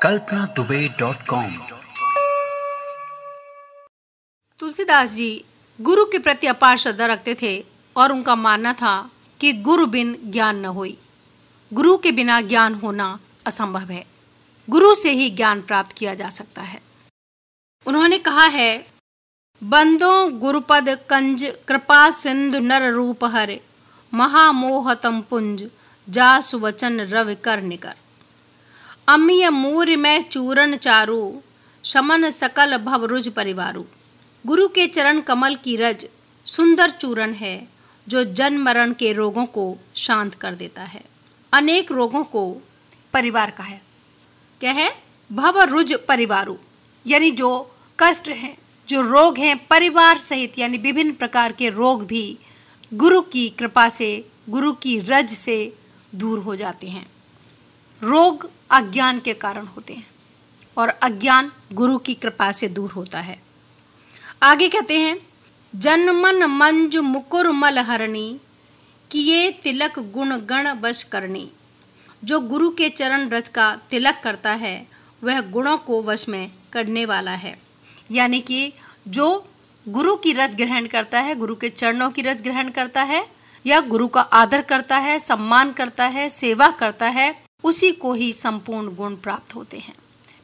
kalpanaDubey.com। Tulsidas ji गुरु के प्रति अपार श्रद्धा रखते थे और उनका मानना था कि गुरु बिन ज्ञान न होई। गुरु के बिना ज्ञान होना असंभव है। गुरु से ही ज्ञान प्राप्त किया जा सकता है। उन्होंने कहा है, बंदो गुरुपद कंज कृपा सिंधु नर रूप हरे, महामोहतम पुंज जा सुवचन रवि कर निकर। अमीय मूर्य में चूरन चारु, शमन सकल भवरुज परिवारु। गुरु के चरण कमल की रज सुंदर चूरन है जो जन्म मरण के रोगों को शांत कर देता है। अनेक रोगों को परिवार का है। क्या है? भवरुज परिवारु, यानी जो कष्ट है, जो रोग हैं, परिवार सहित यानी विभिन्न प्रकार के रोग भी गुरु की कृपा से, गुरु की रज से दूर हो जाते हैं। रोग अज्ञान के कारण होते हैं और अज्ञान गुरु की कृपा से दूर होता है। आगे कहते हैं, जनमन मंजु मुकुर मल हरणी, किए तिलक गुण गण वश करनी। जो गुरु के चरण रज का तिलक करता है वह गुणों को वश में करने वाला है। यानी कि जो गुरु की रज ग्रहण करता है, गुरु के चरणों की रज ग्रहण करता है या गुरु का आदर करता है, सम्मान करता है, सेवा करता है, उसी को ही संपूर्ण गुण प्राप्त होते हैं।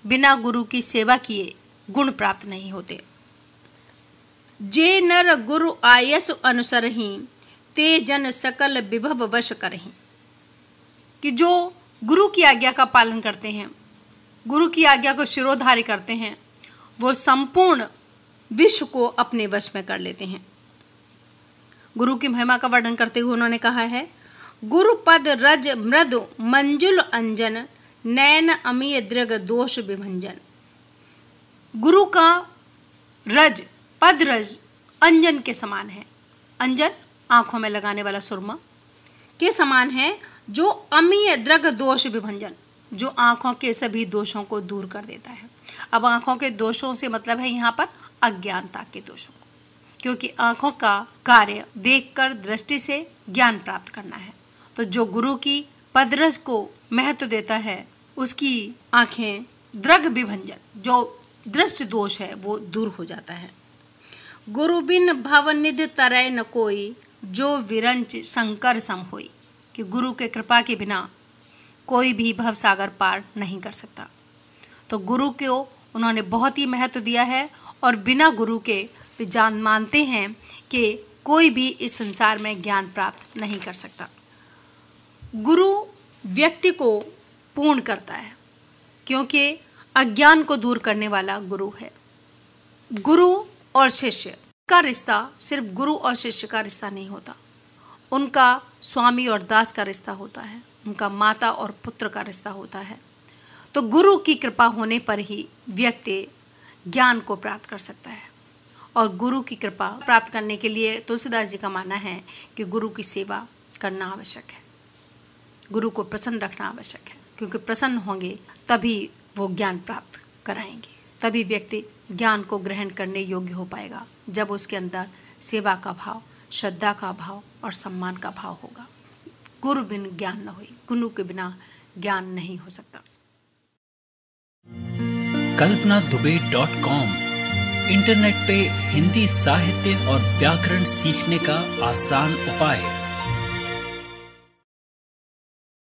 बिना गुरु की सेवा किए गुण प्राप्त नहीं होते। जे नर गुरु आयस अनुसरहि, ते जन सकल विभव वश करहि। कि जो गुरु की आज्ञा का पालन करते हैं, गुरु की आज्ञा को शिरोधार्य करते हैं, वो संपूर्ण विश्व को अपने वश में कर लेते हैं। गुरु की महिमा का वर्णन करते हुए उन्होंने कहा है, गुरु पद रज मृदु मंजुल अंजन, नैन अमीय दृग दोष विभंजन। गुरु का रज, पद रज अंजन के समान है। अंजन आंखों में लगाने वाला सुरमा के समान है, जो अमीय दृग दोष विभंजन, जो आंखों के सभी दोषों को दूर कर देता है। अब आंखों के दोषों से मतलब है यहाँ पर अज्ञानता के दोषों को, क्योंकि आंखों का कार्य देखकर दृष्टि से ज्ञान प्राप्त करना है। तो जो गुरु की पदरज को महत्व देता है, उसकी आंखें दृग विभंजन, जो दृष्टि दोष है, वो दूर हो जाता है। गुरु बिन भवनिधि तरय न कोई, जो विरंच शंकर सम होई। कि गुरु के कृपा के बिना कोई भी भवसागर पार नहीं कर सकता। तो गुरु को उन्होंने बहुत ही महत्व दिया है और बिना गुरु के वे मानते हैं कि कोई भी इस संसार में ज्ञान प्राप्त नहीं कर सकता। गुरु व्यक्ति को पूर्ण करता है, क्योंकि अज्ञान को दूर करने वाला गुरु है। गुरु और शिष्य का रिश्ता सिर्फ गुरु और शिष्य का रिश्ता नहीं होता, उनका स्वामी और दास का रिश्ता होता है, उनका माता और पुत्र का रिश्ता होता है। तो गुरु की कृपा होने पर ही व्यक्ति ज्ञान को प्राप्त कर सकता है। और गुरु की कृपा प्राप्त करने के लिए तुलसीदास जी का मानना है कि गुरु की सेवा करना आवश्यक है, गुरु को प्रसन्न रखना आवश्यक है, क्योंकि प्रसन्न होंगे तभी वो ज्ञान प्राप्त कराएंगे, तभी व्यक्ति ज्ञान को ग्रहण करने योग्य हो पाएगा, जब उसके अंदर सेवा का भाव, श्रद्धा का भाव और सम्मान का भाव होगा। गुरु बिन ज्ञान न होई, गुरु के बिना ज्ञान नहीं हो सकता। kalpanaDubey.com इंटरनेट पे हिंदी साहित्य और व्याकरण सीखने का आसान उपाय।